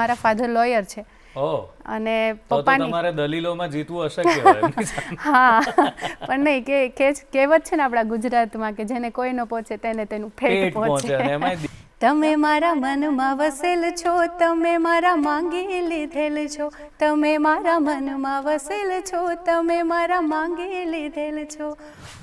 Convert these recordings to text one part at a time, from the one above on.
મારા father lawyer છે અને પપ્પાની તમારે દલીલોમાં જીતવું અશક્ય હોય. હા, પણ નહીં કે કહેવત છે ને આપણા ગુજરાતમાં કે જેને કોઈ ન પહોંચે તેને તેનું પેટ પહોંચે. અને એમાં તમે મારા મનમાં વસેલ છો, તમે મારા માંગી લીધેલ છો, તમે મારા મનમાં વસેલ છો, તમે મારા માંગી લીધેલ છો.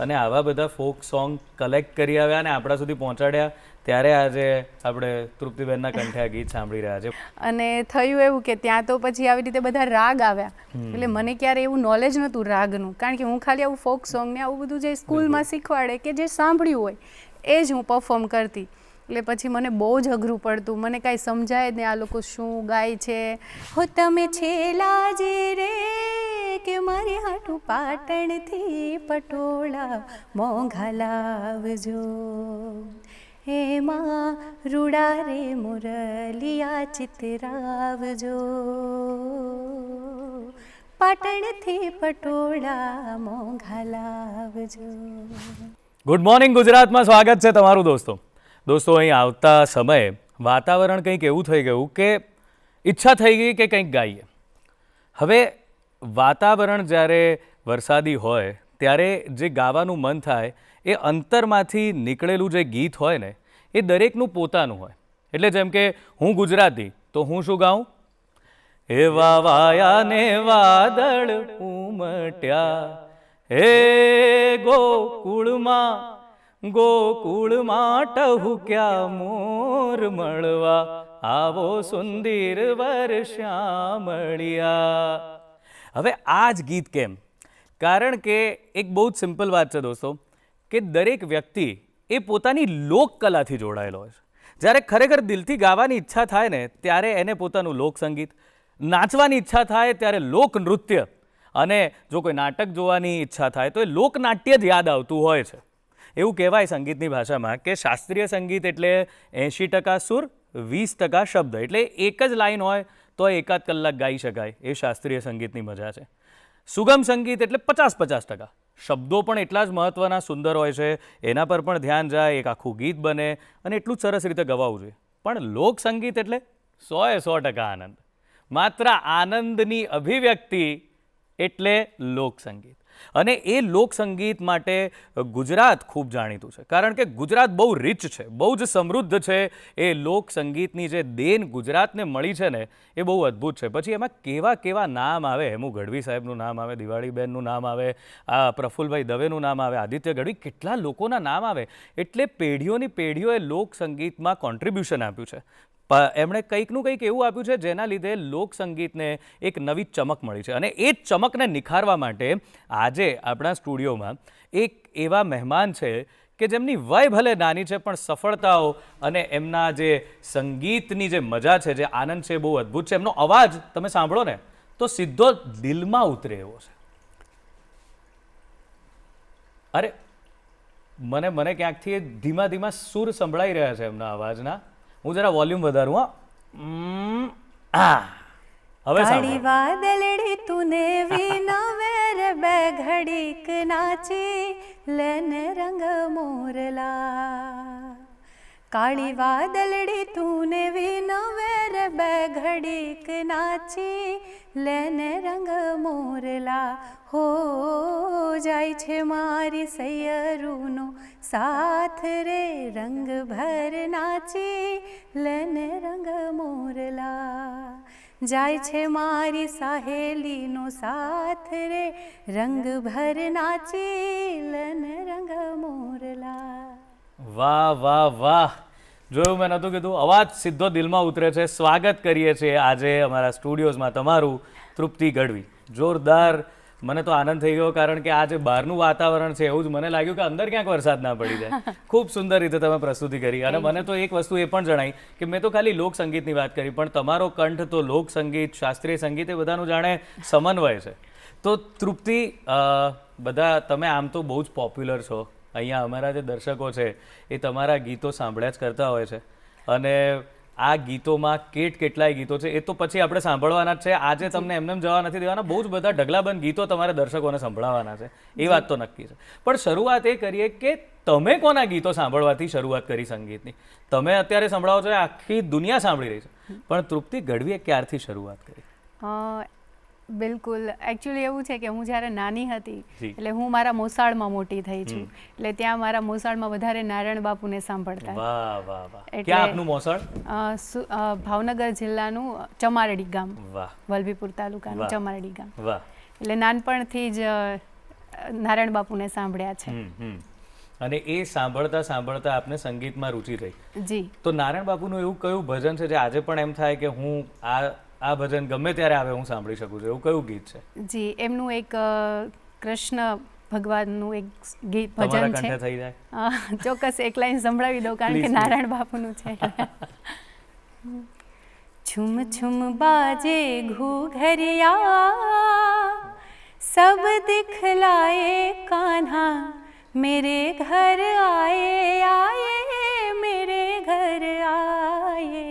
અને આવા બધા ફોક સોંગ કલેક્ટ કરી આવ્યા અને આપણા સુધી પહોંચાડ્યા, ત્યારે આજે આપણે તૃપ્તિબેનના કંઠે આ ગીત સાંભળી રહ્યા છે. અને થયું એવું કે ત્યાં તો પછી આવી રીતે બધા રાગ આવ્યા, એટલે મને ક્યારે એવું નોલેજ નહોતું રાગનું, કારણ કે હું ખાલી આવું ફોક સોંગ ને આવું બધું જે સ્કૂલમાં શીખવાડે કે જે સાંભળ્યું હોય એ જ હું પરફોર્મ કરતી. એટલે પછી મને બહુ જ અઘરું પડતું, મને કાંઈ સમજાય જ નહીં આ લોકો શું ગાય છે. હો તમે છેલા જે રે કે મારી હાટું પાટણથી પટોળા મોંઘા લાવજો, એમાં રૂડા રે મુરલિયા ચિતરાવજો, પાટણથી પટોળા મોંઘા લાવજો. ગુડ મોર્નિંગ ગુજરાતમાં સ્વાગત છે તમારું દોસ્તો. અહીં આવતા સમયે વાતાવરણ કંઈક એવું થઈ ગયું કે ઈચ્છા થઈ ગઈ કે કંઈક ગાઈએ. હવે વાતાવરણ જ્યારે વરસાદી હોય ત્યારે જે ગાવાનું મન થાય એ અંતરમાંથી નીકળેલું જે ગીત હોય ને એ દરેકનું પોતાનું હોય. એટલે જેમ કે હું ગુજરાતી તો હું શું ગાઉં? એવા વાયા ને વાદળ ઉમટ્યા હે ગોકુળમાં ટહુક્યા મોર મળવા આવો સુંદર વર્ષામળિયા. હવે આ જ ગીત કેમ? કારણ કે એક બહુ જ સિમ્પલ વાત છે દોસ્તો, કે દરેક વ્યક્તિ એ પોતાની લોકકલાથી જોડાયેલો હોય છે. જ્યારે ખરેખર દિલથી ગાવાની ઈચ્છા થાય ને ત્યારે એને પોતાનું લોકસંગીત, નાચવાની ઈચ્છા થાય ત્યારે લોકનૃત્ય, અને જો કોઈ નાટક જોવાની ઈચ્છા થાય તો એ લોકનાટ્ય જ યાદ આવતું હોય છે. એવું કહેવાય સંગીતની ભાષામાં કે શાસ્ત્રીય સંગીત એટલે 80% સુર 20% શબ્દ, એટલે એક જ લાઈન હોય તો એકાદ કલાક ગાઈ શકાય. એ શાસ્ત્રીય સંગીતની મજા છે. સુગમ સંગીત એટલે 50% શબ્દો પણ એટલા જ મહત્ત્વના સુંદર હોય છે, એના પર પણ ધ્યાન જાય, એક આખું ગીત બને અને એટલું જ સરસ રીતે ગવાવું જોઈએ. પણ લોકસંગીત એટલે 100% આનંદ, માત્ર આનંદની અભિવ્યક્તિ એટલે લોકસંગીત. અને એ લોકસંગીત માટે ગુજરાત ખૂબ જાણીતું છે, કારણ કે ગુજરાત બહુ રિચ છે, બહુ જ સમૃદ્ધ છે. એ લોકસંગીતની જે દેન ગુજરાતને મળી છે ને એ બહુ અદ્ભુત છે. પછી એમાં કેવા કેવા નામ આવે, હેમુ ગઢવી સાહેબનું નામ આવે, દિવાળીબેનનું નામ આવે, આ પ્રફુલ્લભાઈ દવેનું નામ આવે, આદિત્ય ગઢવી, કેટલા લોકોના નામ આવે. એટલે પેઢીઓની પેઢીઓએ લોકસંગીતમાં કોન્ટ્રીબ્યુશન આપ્યું છે. એમણે કંઈકનું કંઈક એવું આપ્યું છે જેના લીધે લોકસંગીતને એક નવી ચમક મળી છે. અને એ જ ચમકને નિખારવા માટે આજે આપણા સ્ટુડિયોમાં એક એવા મહેમાન છે કે જેમની વય ભલે નાની છે પણ સફળતાઓ અને એમના જે સંગીતની જે મજા છે, જે આનંદ છે, બહુ અદ્ભુત છે. એમનો અવાજ તમે સાંભળો ને તો સીધો દિલમાં ઉતરે એવો છે. અરે મને ક્યાંકથી ધીમા ધીમા સૂર સંભળાઈ રહ્યા છે એમના અવાજના. હું જરા વોલ્યુમ વધારું. હવે કાળી વાદળડી તુને વિનવેર બે ઘડીક નાચી લેને રંગ મોરલા, કાળી વાદળડી તુને વિનવેર બે ઘડીક નાચી લેને રંગ મોરલા, હો જાય છે મારી સૈયરુનો સાથ રે રંગ ભર નાચી લેને રંગ મોરલા, જાય છે મારી સહેલીનો સાથ રે રંગ ભર નાચી લેને રંગ મોરલા. વાહ વાહ વાહ! જોયું, મેં નહોતું કીધું, અવાજ સીધો દિલમાં ઉતરે છે. સ્વાગત કરીએ છીએ આજે અમારા સ્ટુડિયોઝમાં તમારું તૃપ્તિ ગઢવી. જોરદાર. મને તો આનંદ થઈ ગયો, કારણ કે આ જે બહારનું વાતાવરણ છે એવું જ મને લાગ્યું કે અંદર ક્યાંક વરસાદ ના પડી જાય. ખૂબ સુંદર રીતે તમે પ્રસ્તુતિ કરી. અને મને તો એક વસ્તુ એ પણ જણાઈ કે મેં તો ખાલી લોકસંગીતની વાત કરી, પણ તમારો કંઠ તો લોકસંગીત, શાસ્ત્રીય સંગીત એ બધાનું જાણે સમન્વય છે. તો તૃપ્તિ, બધા તમે આમ તો બહુ જ પોપ્યુલર છો. અહીંયા અમારા જે દર્શકો છે એ તમારા ગીતો સાંભળ્યા જ કરતા હોય છે. અને આ ગીતોમાં કેટલાય ગીતો છે એ તો પછી આપણે સાંભળવાના જ છે. આજે તમને એમને જવા નથી દેવાના. બહુ જ બધા ઢગલાબંધ ગીતો તમારે દર્શકોને સંભળાવવાના છે, એ વાત તો નક્કી છે. પણ શરૂઆત એ કરીએ કે તમે કોના ગીતો સાંભળવાથી શરૂઆત કરી સંગીતની? તમે અત્યારે સંભળાવો છો, આખી દુનિયા સાંભળી રહી છે. પણ તૃપ્તિ ગઢવીએ ક્યારથી શરૂઆત કરી? બિલકુલ એકચ્યુઅલી એવું છે કે હું જ્યારે નાની હતી જી. એટલે હું મારા મોસાળમાં મોટી થઈ છું એટલે ત્યાં મારા મોસાળમાં વધારે નારાયણ બાપુને સાંભળતા. વાહ વાહ વાહ. એટલે- ક્યાં આપનું મોસાળ? ભાવનગર જિલ્લાનું ચમારડી ગામ, વાહ વલભીપુર તાલુકાનું વાહ. ચમારડી ગામ. વાહ. એટલે નાનપણથી જ નારાયણ બાપુને સાંભળ્યા છે. અને એ સાંભળતા સાંભળતા આપને સંગીતમાં રુચિ થઈ. જી. તો નારાયણ બાપુનું એવું કયું ભજન છે જે આજે પણ એમ થાય કે હું આ ભજન ગમે ત્યારે આવે હું સાંભળી શકું છું, એવું કયું ગીત છે? જી, એમનું એક કૃષ્ણ ભગવાનનું એક ગીત તમારા ભજન કંઠે છે. થઈ જાય? ચોક્કસ એક લાઈન સંભળાવી દઉં કારણ કે Please, નારાયણ બાપુનું છે. છુમ છુમ બાજે ઘૂઘરિયા सब दिखलाए कान्हा मेरे घर आए मेरे घर आए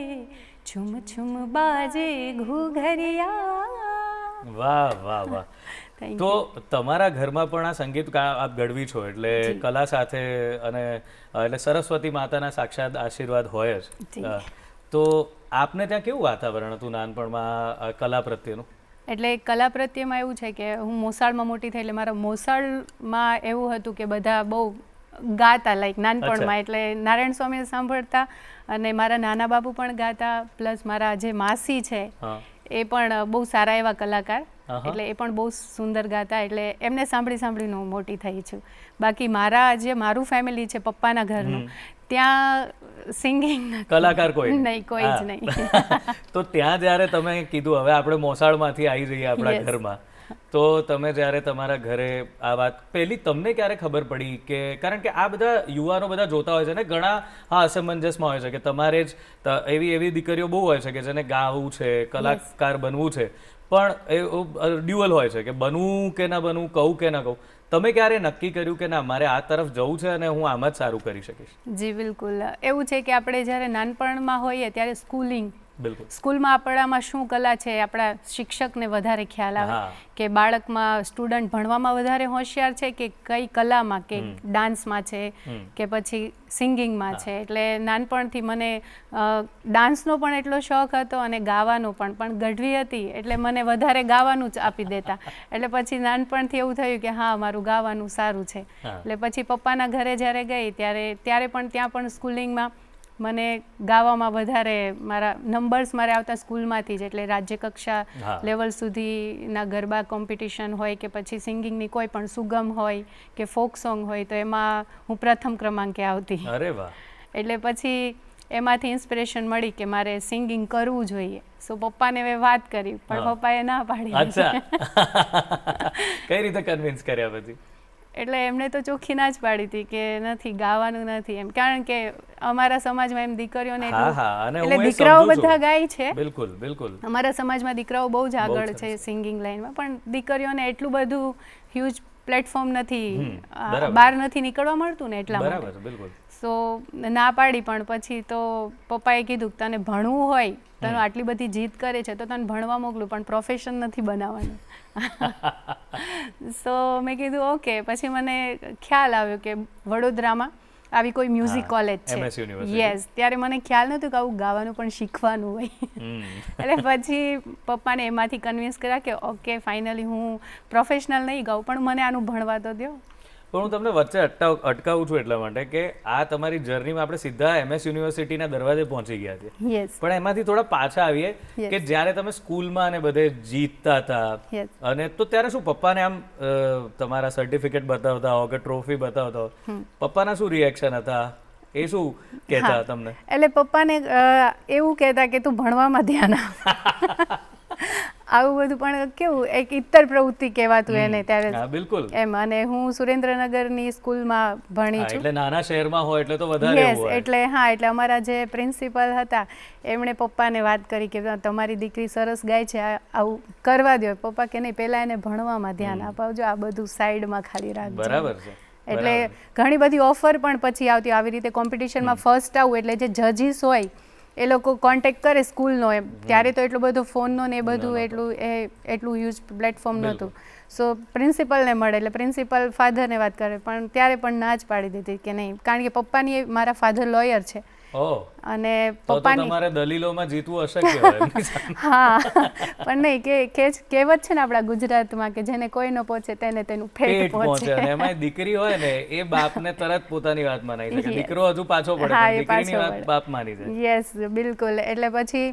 छुम छुम बाजे घूघरिया. વાહ વાહ વાહ. Thank તો તમારા ઘરમાં પણ આ સંગીત આપ ગઢવી છો એટલે કલા સાથે અને એટલે સરસ્વતી માતાના સાક્ષાત આશીર્વાદ હોય જ. તો આપને ત્યાં કેવું વાતાવરણ હતું નાનપણમાં કલા પ્રત્યેનું? એટલે કલા પ્રત્યેમાં એવું છે કે હું મોસાળમાં મોટી થઈ એટલે મારા મોસાળમાં એવું હતું કે બધા બહુ ગાતા લાઈક નાનપણમાં, એટલે નારાયણ સ્વામીને સાંભળતા અને મારા નાના બાપુ પણ ગાતા, પ્લસ મારા જે માસી છે એ પણ બહુ સારા એવા કલાકાર, એટલે એ પણ બહુ સુંદર ગાતા, એટલે એમને સાંભળી સાંભળીને હું મોટી થઈ છું. બાકી મારું ફેમિલી છે પપ્પાના ઘરનું, ત્યાં સિંગિંગ કલાકાર કોઈ નહીં, કોઈ જ નહીં. તો ત્યાં જ્યારે તમે કીધું હવે આપણે મોસાળમાંથી આવી જઈએ આપણા ઘરમાં, તો તમે જ્યારે તમારા ઘરે આ વાત પહેલી તમને ક્યારે ખબર પડી કે, કારણ કે આ બધા યુવાનો બધા જોતા હોય છે ને ઘણા અસમંજસમાં હોય છે કે તમારે જ એવી દીકરીઓ બહુ હોય છે કે જેને ગાવું છે, કલાકાર બનવું છે, પણ એ ડ્યુઅલ હોય છે કે બનવું કે ના બનવું, કહું કે ના કહું. તમે ક્યારે નક્કી કર્યું કે ના મારે આ તરફ જવું છે અને હું આમ જ સારું કરી શકીશ? જી બિલકુલ. એવું છે કે આપણે જ્યારે નાનપણમાં હોઈએ ત્યારે બિલકુલ સ્કૂલમાં આપણામાં શું કલા છે આપણા શિક્ષકને વધારે ખ્યાલ આવે કે બાળકમાં સ્ટુડન્ટ ભણવામાં વધારે હોશિયાર છે કે કઈ કલામાં, કે ડાન્સમાં છે કે પછી સિંગિંગમાં છે. એટલે નાનપણથી મને ડાન્સનો પણ એટલો શોખ હતો અને ગાવાનો પણ ગઢવી હતી એટલે મને વધારે ગાવાનું જ આપી દેતા. એટલે પછી નાનપણથી એવું થયું કે હા મારું ગાવાનું સારું છે. એટલે પછી પપ્પાના ઘરે જ્યારે ગઈ ત્યારે પણ ત્યાં પણ સ્કૂલિંગમાં મને ગાવામાં વધારે મારા નંબર્સ મારે આવતા સ્કૂલમાંથી જ, એટલે રાજ્ય કક્ષા લેવલ સુધીના ગરબા કોમ્પિટિશન હોય કે પછી સિંગિંગની કોઈ પણ સુગમ હોય કે ફોક સોંગ હોય તો એમાં હું પ્રથમ ક્રમાંકે આવતી. અરે વાહ. એટલે પછી એમાંથી ઇન્સ્પિરેશન મળી કે મારે સિંગિંગ કરવું જોઈએ. સો પપ્પાને મેં વાત કરી પણ પપ્પાએ ના પાડી. અચ્છા. કઈ રીતે કન્વિન્સ કર્યા પછી? એટલે એમણે તો ચોખ્ખી ના જ પાડી હતી કે નથી, ગાવાનું નથી એમ, કારણ કે અમારા સમાજમાં એમ દીકરીઓને એટલે દીકરાઓ બધા ગાય છે. બિલકુલ બિલકુલ. અમારા સમાજમાં દીકરાઓ બહુ જ આગળ છે સિંગિંગ લાઈનમાં, પણ દીકરીઓને એટલું બધું હ્યુજ પ્લેટફોર્મ નથી, બહાર નથી નીકળવા મળતું ને એટલા માટે. સો ના પાડી, પણ પછી તો પપ્પાએ કીધું કે તને ભણવું હોય, તને આટલી બધી જીદ કરે છે તો તને ભણવા મોકલું પણ પ્રોફેશન નથી બનાવવાનું. સો મેં કીધું ઓકે. પછી મને ખ્યાલ આવ્યો કે વડોદરામાં આવી કોઈ મ્યુઝિક કોલેજ છે. યસ, ત્યારે મને ખ્યાલ નહોતું કે આવું ગાવાનું પણ શીખવાનું હોય. એટલે પછી પપ્પાને એમાંથી કન્વિન્સ કર્યા કે ઓકે ફાઇનલી હું પ્રોફેશનલ નહીં ગાઉં પણ મને આનું ભણવા તો દો. પણ હું તમને વચ્ચે અટકાવું છું એટલા માટે કે આ તમારી જર્નીમાં આપણે સીધા MS યુનિવર્સિટીના દરવાજે પહોંચી ગયા છે. પણ એમાંથી થોડા પાછા આવીએ કે જ્યારે તમે સ્કૂલમાં અને બધે જીતતા હતા અને તો ત્યારે શું પપ્પાને આમ તમારા સર્ટિફિકેટ બતાવતા હો કે ટ્રોફી બતાવતા હો, પપ્પાના શું રિએક્શન હતા, એ શું કહેતા તમને? એટલે પપ્પાને એવું કહેતા કે તું ભણવામાં ધ્યાન આપ. આવું બધું, પણ કેવું એક ઇત્તર પ્રવૃત્તિ કહેવાતું એને ત્યારે. બિલકુલ એમ. અને હું સુરેન્દ્રનગરની સ્કૂલમાં ભણી છું, એટલે નાના શહેરમાં હોય એટલે તો વધારે યસ. એટલે એટલે અમારા જે પ્રિન્સિપલ હતા એમણે પપ્પાને વાત કરી કે તમારી દીકરી સરસ ગાય છે, આવું કરવા દો. પપ્પા કે નહીં, પહેલા એને ભણવામાં ધ્યાન અપાવજો, આ બધું સાઈડમાં ખાલી રાખજો. બરાબર છે. એટલે ઘણી બધી ઓફર પણ પછી આવતી આવી રીતે કોમ્પિટિશનમાં ફર્સ્ટ આવું એટલે જે જજીસ હોય એ લોકો કોન્ટેક્ટ કરે સ્કૂલનો, એમ ત્યારે તો એટલો બધો ફોનનો ને એ બધું એટલું યુઝ પ્લેટફોર્મ નહોતું. સો પ્રિન્સિપલને મળે એટલે પ્રિન્સિપલ ફાધરને વાત કરે, પણ ત્યારે પણ ના જ પાડી દીધી કે નહીં, કારણ કે પપ્પાની મારા ફાધર લોયર છે ઓહ, અને તો પપ્પાની તમારે દલીલોમાં જીતવું અશક્ય હોય એમની સામે. હા પણ નહીં કહેવત છે ને આપણા ગુજરાતમાં કે જેને કોઈ ન પહોંચે તેને તેનું પેટ પેટ પહોંચે પહોંચે. અને એમાં દીકરી હોય ને એ બાપને તરત પોતાની વાત મનાઈ શકે. Yes. દીકરો હજુ પાછો પડે હા, પણ એ દીકરીની પાછો વાત પડે. બાપ માની જાય. યસ બિલકુલ. એટલે પછી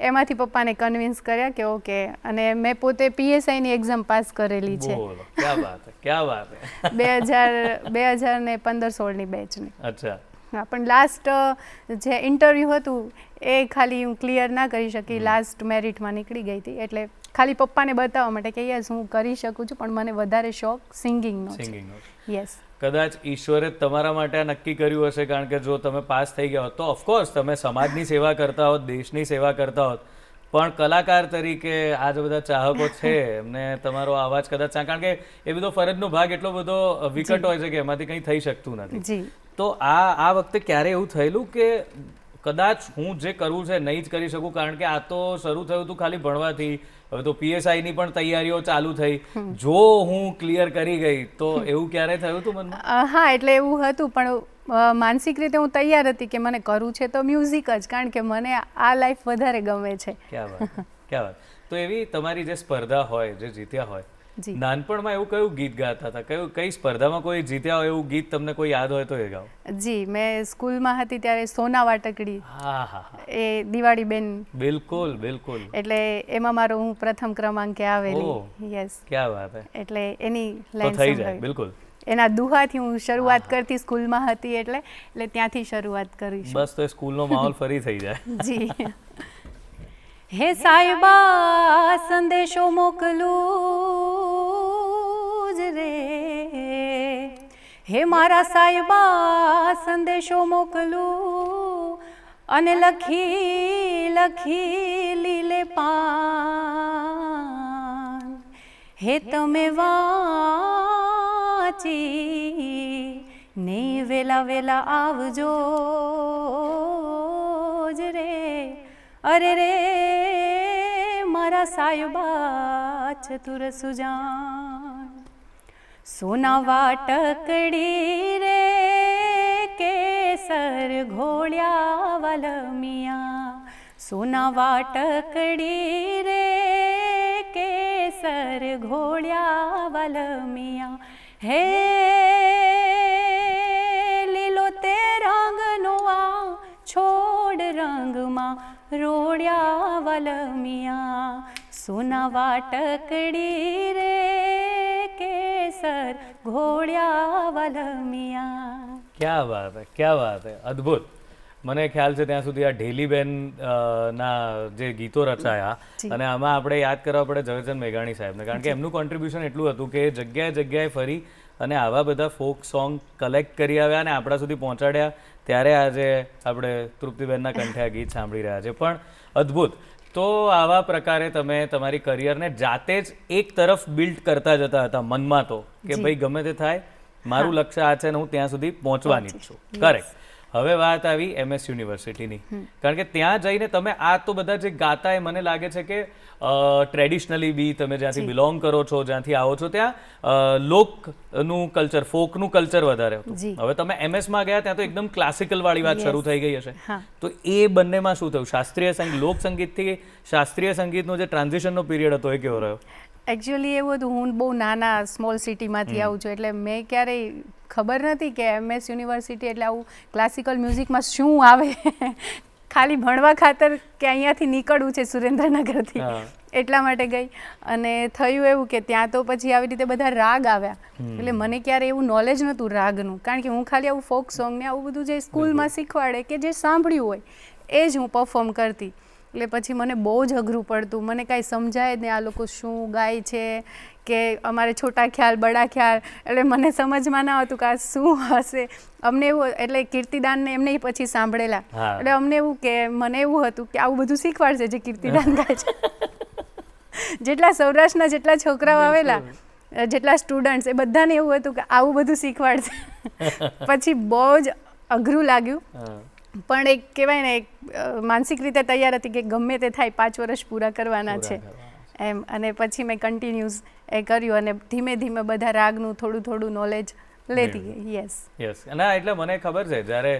એમાંથી પપ્પાને કન્વિન્સ કર્યા કે ઓકે, અને મેં પોતે પીએસઆઈની એક્ઝામ પાસ કરેલી છે બોલો, ક્યાં વાત હે, ક્યાં વાત હે. 2015-16ની બેચની. અચ્છા. હા, પણ લાસ્ટ જે ઇન્ટરવ્યૂ હતું એ ખાલી હું ક્લિયર ના કરી શકી, લાસ્ટ મેરિટમાં નીકળી ગઈ હતી. એટલે ખાલી પપ્પાને બતાવવા માટે કે યસ હું કરી શકું છું, પણ મને વધારે શોખ સિંગિંગનો છે. સિંગિંગનો. યસ. કદાચ ઈશ્વરે જ તમારા માટે આ નક્કી કર્યું હશે, કારણ કે જો તમે પાસ થઈ ગયા હોત તો ઓફકોર્સ તમે સમાજની સેવા કરતા હોત, દેશની સેવા કરતા હોત, પણ કલાકાર તરીકે આ જે બધા ચાહકો છે એમને તમારો અવાજ કદાચ કારણ કે એ બધો ફરજનો ભાગ એટલો બધો વિકટ હોય છે કે એમાંથી કંઈ થઈ શકતું નથી. જી. તો આ વખતે ક્યારે એવું થયેલું કે કદાચ હું જે કરવું છે નહીં જ કરી શકું, કારણ કે આ તો શરૂ થયું હતું ખાલી ભણવાથી, હવે તો પીએસઆઈની પણ તૈયારીઓ ચાલુ થઈ, જો હું ક્લિયર કરી ગઈ તો એવું ક્યારે થયું હતું મનમાં? હા, એટલે એવું હતું, પણ માનસિક રીતે હું તૈયાર હતી કે મને કરવું છે તો મ્યુઝિક જ, કારણ કે મને આ લાઈફ વધારે ગમે છે. ક્યાં વાત, ક્યાં વાત. તો એવી તમારી જે સ્પર્ધા હોય, જે જીત્યા હોય, જી. નાનપણમાં એવું કયું ગીત ગાતા હતા? કઈ સ્પર્ધામાં કોઈ જીત્યા હોય એવું ગીત તમને કોઈ યાદ હોય તો એ ગાઓ. જી, મેં સ્કૂલમાં હતી ત્યારે સોના વાટકડી, હા હા હા, એ દિવાળીબેન, બિલકુલ બિલકુલ. એટલે એમાં મારો હું પ્રથમ ક્રમાંકે ઓહ, આવેલી. યસ. ક્યાં વાત હે. એટલે એની તો લાઈન થઈ જાય, સંભળાવી. બિલકુલ. એના દુહાથી હું શરૂઆત કરતી, સ્કૂલમાં હતી એટલે ત્યાંથી શરૂઆત કરીશ. બસ તો એ સ્કૂલનો માહોલ ફરી થઈ જાય. જી. હે સાહેબા સંદેશો મોકલું જ રે, હે મારા સાહેબા સંદેશો મોકલું, અને લખી લખી લીલે પાન, હે તમે વાંચી ને વેલા વેલા આવજો જ રે. અરે રે મારા સાહેબા ચતુર સુજાન, સોના વાટકડી રે કેસર ઘોળ્યા વાલમિયા, સોના વાટકડી રે કેસર ઘોળ્યા વાલમિયા, હે લીલો તે રંગનો આ છોડ રંગમાં રોડ્યા વાલમિયા, સોના વાટકડી રે કેસર ઘોળ્યા વાલમિયા. ક્યાં વાત હે, ક્યાં વાત હે, અદ્ભુત. મને ખ્યાલ છે ત્યાં સુધી આ ઢેલીબેન ના જે ગીતો રચાયા, અને આમાં આપણે યાદ કરવા પડે ઝવેરચંદ મેઘાણી સાહેબને, કારણ કે એમનું કોન્ટ્રીબ્યુશન એટલું હતું કે જગ્યાએ જગ્યાએ ફરી અને આવા બધા ફોક સોંગ કલેક્ટ કરી આવ્યા અને આપણા સુધી પહોંચાડ્યા. ત્યારે આજે આપણે તૃપ્તિબેનના કંઠે આ ગીત સાંભળી રહ્યા છે. પણ અદ્ભુત. તો આવા પ્રકારે તમે તમારી કરિયરને જાતે જ એક તરફ બિલ્ડ કરતા જતા હતા મનમાં, તો કે ભાઈ ગમે તે થાય મારું લક્ષ્ય આ છે ને હું ત્યાં સુધી પહોંચવાની જ છું. કરેક્ટ. હવે વાત આવી MS યુનિવર્સિટીની, કારણ કે ત્યાં જઈને તમે આ તો બધા જે ગાતા એ મને લાગે છે કે ટ્રેડિશનલી બી તમે જ્યાંથી બિલોંગ કરો છો, જ્યાંથી આવો છો, ત્યાં લોકનું કલ્ચર, ફોકનું કલ્ચર વધારે હતું. હવે તમે MS-માં ગયા ત્યાં તો એકદમ ક્લાસિકલ વાળી વાત શરૂ થઈ ગઈ હશે. તો એ બંનેમાં શું થયું? શાસ્ત્રીય સંગીત, લોક સંગીતથી શાસ્ત્રીય સંગીતનો જે ટ્રાન્ઝિશનનો પિરિયડ હતો એ કેવો રહ્યો? એકચ્યુઅલી એવું હતું, હું બહુ નાના સ્મોલ સિટીમાંથી આવું છું, એટલે મેં ક્યારેય ખબર નથી કે MS યુનિવર્સિટી એટલે આવું ક્લાસિકલ મ્યુઝિકમાં શું આવે. ખાલી ભણવા ખાતર કે અહીંયાથી નીકળવું છે સુરેન્દ્રનગરથી, એટલા માટે ગઈ. અને થયું એવું કે ત્યાં તો પછી આવી રીતે બધા રાગ આવ્યા, એટલે મને ક્યારે એવું નોલેજ નહોતું રાગનું, કારણ કે હું ખાલી આવું ફોક સોંગ ને આવું બધું જે સ્કૂલમાં શીખવાડે કે જે સાંભળ્યું હોય એ જ હું પરફોર્મ કરતી. એટલે પછી મને બહુ જ અઘરું પડતું, મને કાંઈ સમજાય જ નહીં આ લોકો શું ગાય છે, કે અમારે છોટા ખ્યાલ બડા ખ્યાલ, એટલે મને સમજમાં ના આવતું કે આ શું હશે. અમને એવું, એટલે કીર્તિદાનને એમને પછી સાંભળેલા, એટલે અમને એવું કે મને એવું હતું કે આવું બધું શીખવાડશે જે કીર્તિદાન ગાય છે. જેટલા સૌરાષ્ટ્રના જેટલા છોકરાઓ આવેલા, જેટલા સ્ટુડન્ટ્સ, એ બધાને એવું હતું કે આવું બધું શીખવાડશે. પછી બહુ જ અઘરું લાગ્યું, પણ એક કહેવાય ને, એક માનસિક રીતે તૈયાર હતી કે ગમે તે થાય 5 વર્ષ પૂરા કરવાના છે એમ. અને પછી મેં કન્ટિન્યુઅસ એ કર્યું અને ધીમે ધીમે બધા રાગનું થોડું થોડું નોલેજ લેતી ગઈ. યસ. અને એટલે મને ખબર છે જ્યારે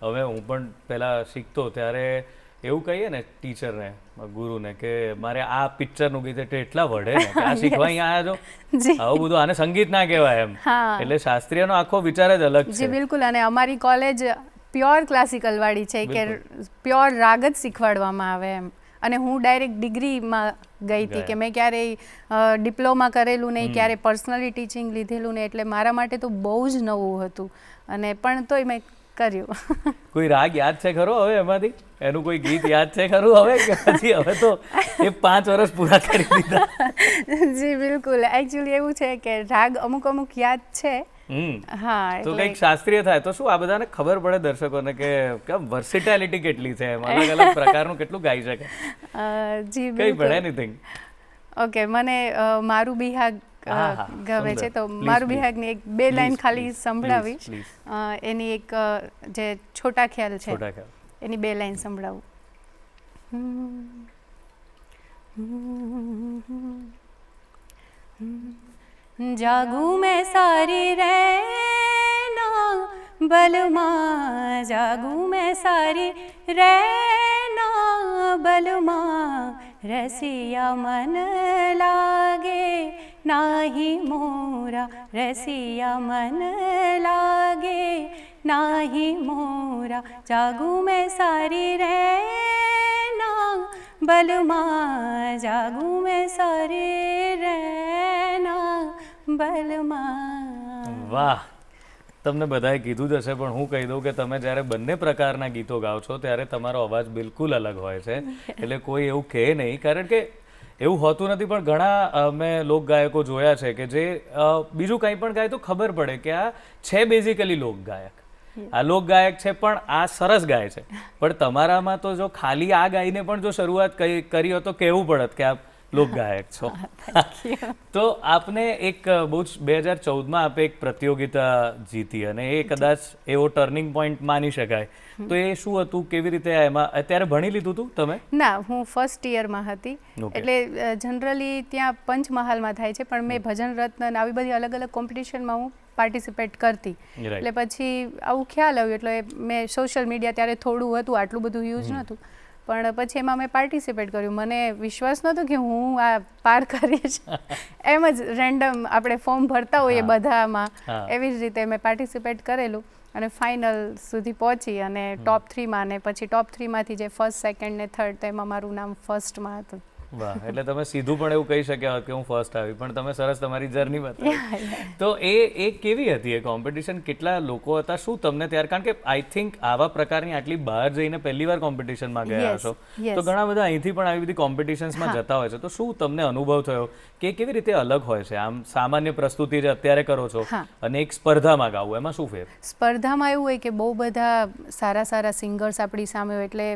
હવે હું પણ પહેલાં શીખતો ત્યારે એવું કહીએ ને ટીચરને, ગુરુને, કે મારે આ પિક્ચરનું ગીત એટલે એટલા વઢે ને કે આ શીખવા અહીંયા આવ્યા છો, આવું બધું, આને સંગીત ના કહેવાય એમ. એટલે શાસ્ત્રીયનો આખો વિચાર જ અલગ જી છે. બિલકુલ. અને અમારી કોલેજ પ્યોર ક્લાસિકલ વાળી છે કે પ્યોર રાગ જ શીખવાડવામાં આવે એમ. અને હું ડાયરેક્ટ ડિગ્રીમાં ગઈ હતી કે મેં ક્યારેય ડિપ્લોમા કરેલું નહીં, ક્યારેય પર્સનલી ટીચિંગ લીધેલું નહીં, એટલે મારા માટે તો બહુ જ નવું હતું. અને પણ તોય મેં કર્યું. કોઈ રાગ યાદ છે ખરો હવે એમાંથી? એનું કોઈ ગીત યાદ છે ખરું હવે કે પછી હવે તો એ 5 વર્ષ પૂરા કરી દીધા? જી બિલકુલ. એકચ્યુઅલી એવું છે કે રાગ અમુક યાદ છે. હા, તો કંઈક શાસ્ત્રીય થાય તો શું આ બધાને ખબર પડે દર્શકોને કે કેમ વર્સિટાલિટી કેટલી છે એમ, અલગ અલગ પ્રકારનું કેટલું ગાઈ શકે. જી કઈ પણ એનીથિંગ. ઓકે, મને મારું બિહાગ ગમે છે, તો મારું બિહાગની એક 2 લાઈન ખાલી સંભળાવીશ. એની એક જે છોટા ખ્યાલ છે એની 2 લાઈન સંભળાવું. જાગું મેં સારી રહેના બલમાં, જાગું મેં સારી રહેના બલમાં, રસિયા મન લાગે નાહી મોરા, રસિયા મન લાગે નાહી મોરા, જાગું મેં સારી રહેના બલમાં, જાગું મેં સારી રહેના બલમાં. વાહ, તમને બધાએ કીધું જ હશે પણ હું કહી દઉં કે તમે જ્યારે બંને પ્રકારના ગીતો ગાઓ છો ત્યારે તમારો અવાજ બિલકુલ અલગ હોય છે. એટલે કોઈ એવું કહે નહીં, કારણ કે એવું હોતું નથી. પણ ઘણા મેં લોકગાયકો જોયા છે કે જે બીજું કંઈ પણ ગાય તો ખબર પડે કે આ છે બેઝિકલી લોકગાયક, આ લોકગાયક છે પણ આ સરસ ગાય છે. પણ તમારામાં તો જો ખાલી આ ગાઈને પણ જો શરૂઆત કરી હોય તો કહેવું પડત કે આપ લોકગાયક છો. તો આપને એક બહુ જ 2014માં આપે એક પ્રતિયોગિતા જીતી અને એ કદાચ એવો ટર્નિંગ પોઈન્ટ માની શકાય. તો એ શું હતું, કેવી રીતે એમાં અત્યારે ભણી લીધું હતું તમે? ના, હું ફર્સ્ટ યરમાં હતી. એટલે જનરલી ત્યાં પંચમહાલમાં થાય છે, પણ મેં ભજન રત્ન આવી બધી અલગ અલગ કોમ્પિટિશનમાં હું પાર્ટિસિપેટ કરતી. એટલે પછી આવું ખ્યાલ આવ્યો, એટલે મેં સોશિયલ મીડિયા ત્યારે થોડું હતું, આટલું બધું યુઝ નહોતું, પણ પછી એમાં મેં પાર્ટિસિપેટ કર્યું. મને વિશ્વાસ નહોતો કે હું આ પાર કરીશ. એમ જ રેન્ડમ આપણે ફોર્મ ભરતા હોઈએ બધામાં, એવી જ રીતે મેં પાર્ટિસિપેટ કરેલું અને ફાઇનલ સુધી પહોંચી અને ટોપ 3માં, અને પછી ટોપ 3માંથી જે ફર્સ્ટ, સેકન્ડ ને થર્ડ, તો એમાં મારું નામ ફર્સ્ટમાં હતું. વાહ, એટલે તમે સીધું પણ એવું કહી શક્યા હોત કે હું ફર્સ્ટ આવી, પણ તમે સરસ તમારી જર્ની બતાવી. તો એ કેવી હતી એ કોમ્પિટિશન? કેટલા લોકો હતા? શું તમને ત્યારે, કારણ કે આઈ થિંક આવા પ્રકારની આટલી બહાર જઈને પહેલી વાર કોમ્પિટિશનમાં ગયા હશો, તો ઘણા બધા અહીંથી પણ આવી બધી કોમ્પિટિશન્સમાં જતા હોય છે, તો શું તમને અનુભવ થયો કે કેવી રીતે અલગ હોય છે આમ સામાન્ય પ્રસ્તુતિ જે અત્યારે કરો છો અને એક સ્પર્ધામાં ગાવું, એમાં શું ફેર? સ્પર્ધામાં એવું હોય કે બહુ બધા સારા સિંગર્સ આપણી સામે હોય, એટલે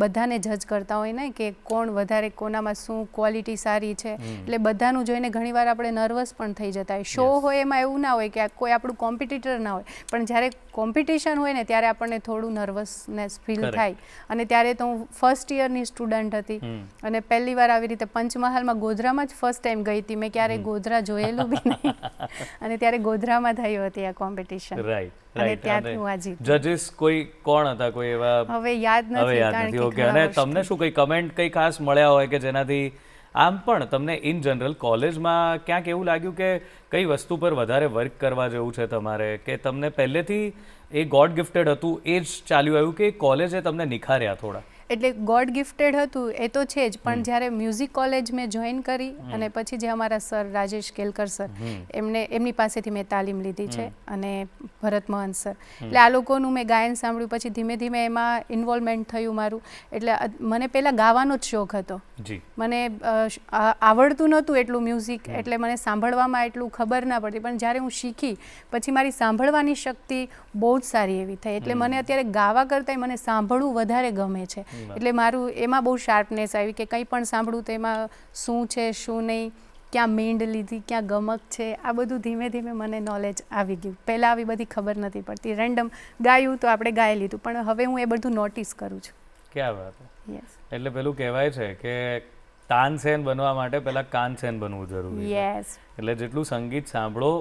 બધાને જજ કરતા હોય ને કે કોણ વધારે, કોનામાં શું ક્વોલિટી સારી છે. એટલે બધાનું જોઈને ઘણીવાર આપણે નર્વસ પણ થઈ જતા હોય. શો હોય એમાં એવું ના હોય કે કોઈ આપણું કોમ્પિટિટર ના હોય, પણ જ્યારે કોમ્પિટિશન હોય ને ત્યારે આપણને થોડું નર્વસનેસ ફીલ થાય. અને ત્યારે તો હું ફર્સ્ટ યરની સ્ટુડન્ટ હતી અને પહેલી વાર આવી રીતે પંચમહાલમાં, ગોધરામાં જ ફર્સ્ટ ટાઈમ ગઈ હતી. મેં ક્યારેય ગોધરા જોયેલું બી નહીં, અને ત્યારે ગોધરામાં થઈ હતી આ કોમ્પિટિશન. અને ત્યાંથી હું આ જીતી. જજીસ કોઈ કોણ હતા, કોઈ એવા હવે યાદ નથી, કારણ કે ઓકે. અને તમને શું કઈ કમેન્ટ કઈ ખાસ મળ્યા હોય કે જેનાથી આમ પણ તમને ઇન જનરલ કોલેજમાં ક્યાંક એવું લાગ્યું કે કઈ વસ્તુ પર વધારે વર્ક કરવા જેવું છે તમારે, કે તમને પહેલેથી એ ગોડ ગિફ્ટેડ હતું એ જ ચાલ્યું આવ્યું કે કોલેજે તમને નિખાર્યા થોડા? એટલે ગોડ ગિફ્ટેડ હતું એ તો છે જ, પણ જ્યારે મ્યુઝિક કોલેજ મેં જોઈન કરી અને પછી જે અમારા સર રાજેશ કેલકર સર, એમની પાસેથી મેં તાલીમ લીધી છે, અને ભરત મહંત સર, એટલે આ લોકોનું મેં ગાયન સાંભળ્યું. પછી ધીમે ધીમે એમાં ઇન્વોલ્વમેન્ટ થયું મારું. એટલે મને પહેલાં ગાવાનો જ શોખ હતો, મને આવડતું નહોતું એટલું મ્યુઝિક, એટલે મને સાંભળવામાં એટલું ખબર ના પડતી. પણ જ્યારે હું શીખી પછી મારી સાંભળવાની શક્તિ બહુ જ સારી એવી થઈ. એટલે મને અત્યારે ગાવા કરતાંય મને સાંભળવું વધારે ગમે છે. એટલે મારું એમાં બહુ શાર્પનેસ આવી કે કંઈ પણ સાંભળું તો એમાં શું છે શું નહીં, ક્યાં મીંડ લીધી, ક્યાં ગમક છે, આ બધું ધીમે ધીમે મને નોલેજ આવી ગયું. પહેલાં આવી બધી ખબર નથી પડતી, રેન્ડમ ગાયું તો આપણે ગાઈ લીધું, પણ હવે હું એ બધું નોટિસ કરું છું. ક્યાં વાત. એટલે પેલું કહેવાય છે કે તાનસેન બનવા માટે પહેલા કાનસેન બનવું જરૂરી છે. એટલે જેટલું સંગીત સાંભળો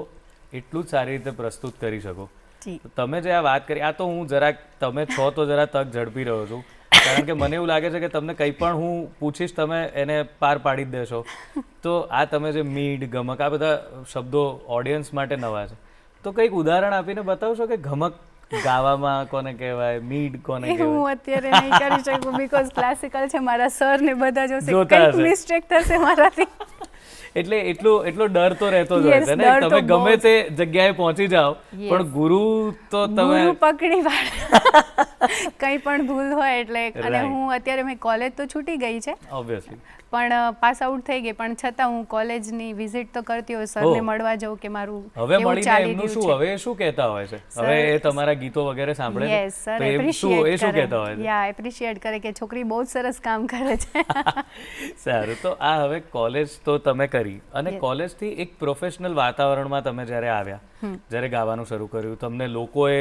એટલું જ સારી રીતે પ્રસ્તુત કરી શકો. જી. તમે જે આ વાત કરી, આ તો હું જરાક તમે છો તો જરા તક ઝડપી રહ્યો છું, કારણ કે મને એવું લાગે છે કે તમને કંઈ પણ હું પૂછીશ તમે એને પાર પાડી જ દેશો. તો આ તમે જે મીડ, ગમક, આ બધા શબ્દો ઓડિયન્સ માટે નવા છે, તો કંઈક ઉદાહરણ આપીને બતાવશો કે ગમક ગાવામાં કોને કહેવાય, મીડ કોને એ કહેવાય? હું અત્યારે નહીં કરી શકું બીકોઝ ક્લાસિકલ છે, મારા સર ને બધા જોશે, જોતા કંઈક હશે. મિસ્ટેક થશે મારાથી. એટલે એટલો ડર તો રહેતો જ હોય Yes, છે ને, ડર તો તમે ગમે બહુ જ. તે જગ્યાએ પહોંચી જાઓ, Yes. પણ ગુરુ તો તમે ગુરુ પકડી વાળે કંઈ પણ ભૂલ હોય એટલે. અને Right. હું અત્યારે મેં કોલેજ તો છૂટી ગઈ છે ઓબ્વિયસલી. પણ પાસ આઉટ થઈ ગઈ, પણ છતાં હું કોલેજની વિઝિટ તો કરતી હોય, સરને ઓહ. મળવા જાઉં કે મારું હવે એવું મળીને ચાલી એમનું રહ્યું શું, છે. હવે એ શું કહેતા હોય છે? Sir, હવે એ તમારા ગીતો વગેરે સાંભળે છે? યસ સર તો એ શું કહેતા હોય છે? યા એપ્રિશિએટ કરે કે છોકરી બહુ જ સરસ કામ કરે છે. સારું, તો આ હવે કોલેજ તો તમે કરી, અને Yes. કોલેજથી એક પ્રોફેશનલ વાતાવરણમાં તમે જ્યારે આવ્યા, જ્યારે ગાવાનું શરૂ કર્યું, તમને લોકોએ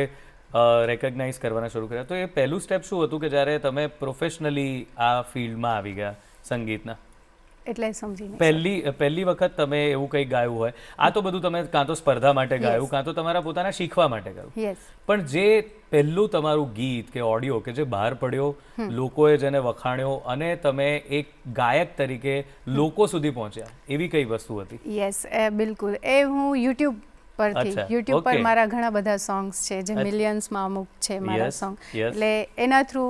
રેકગ્નાઇઝ કરવાના શરૂ કર્યા, તો એ પહેલું સ્ટેપ શું હતું કે જ્યારે તમે પ્રોફેશનલી આ ફિલ્ડમાં આવી ગયા સંગીતના? એટલે સમજી નહીં. પહેલી વખત તમે એવું કંઈ ગાયું હોય, આ તો બધું તમે કાં તો સ્પર્ધા માટે ગાયું, કાં તો તમારા પોતાના શીખવા માટે ગાયું, યસ. પણ જે પહેલું તમારું ગીત કે ઓડિયો કે જે બહાર પડ્યો, લોકોએ જેને વખાણ્યો અને તમે એક ગાયક તરીકે લોકો સુધી પહોંચ્યા, એવી કઈ વસ્તુ હતી? યસ બિલકુલ. એ હું યુટ્યુબ પરથી, અચ્છા, યુટ્યુબ પર okay. મારા ઘણા બધા સોંગ્સ છે જે મિલિયન્સમાં અમુક છે મારા Yes, સોંગ. yes. એટલે એના થ્રુ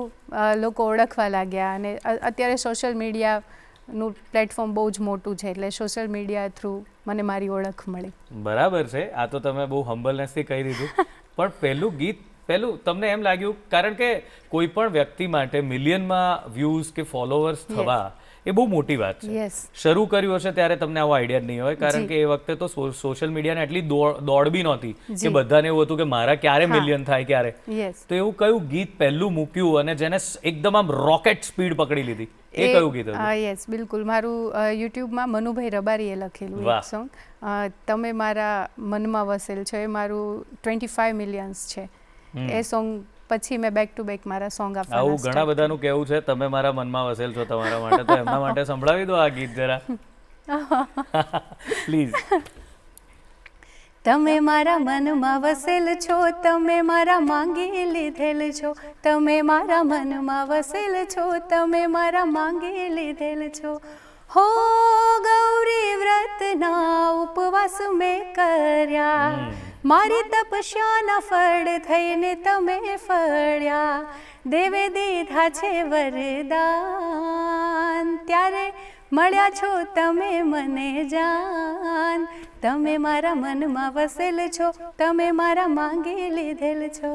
લોકો ઓળખવા લાગ્યા, અને અત્યારે સોશિયલ મીડિયાનું પ્લેટફોર્મ બહુ જ મોટું છે, એટલે સોશિયલ મીડિયા થ્રુ મને મારી ઓળખ મળી. બરાબર છે, આ તો તમે બહુ હમ્બલનેસથી કહી દીધું. પણ પહેલું તમને એમ લાગ્યું, કારણ કે કોઈ પણ વ્યક્તિ માટે મિલિયનમાં વ્યૂઝ કે ફોલોવર્સ થવા એ બહુ મોટી વાત છે. યસ. શરૂ કર્યું હશે ત્યારે તમને આવો આઈડિયા જ નહીં હોય, કારણ જી. કે એ વખતે તો સોશિયલ મીડિયાને એટલી દોડ બી નહોતી કે જી. બધાને એવું હતું કે મારા ક્યારે હા. મિલિયન થાય ક્યારે. યસ. તો એવું કયું ગીત પહેલું મૂક્યું અને જેને એકદમ આમ રોકેટ સ્પીડ પકડી લીધી, એ કયું ગીત હતું? યસ બિલકુલ. મારું યુટ્યુબમાં મનુભાઈ રબારીએ લખેલું વાહ. એક સોંગ, તમે મારા મનમાં વસેલ છો, એ મારું 25 મિલિયન્સ છે. એ સોંગ પછી મેં બેક ટુ બેક મારા સોંગ આવું આપવાના ઘણા બધાનું કહેવું છે, તમે મારા મનમાં વસેલ છો તમારા માટે, તો એમના માટે સંભળાવી દો આ ગીત જરા પ્લીઝ. તમે મારા મનમાં વસેલ છો, તમે મારા માંગી લીધેલ છો, તમે મારા મનમાં વસેલ છો, તમે મારા માંગી લીધેલ છો. હો ગૌરી વ્રતના ઉપવાસ મેં કર્યા, મારી તપસ્યાના ફળ થઈને તમે ફળ્યા, દેવે દીધા છે વરદાન, ત્યારે મળ્યા છો તમે મને જાન, તમે મારા મનમાં વસેલ છો, તમે મારા માંગી લીધેલ છો.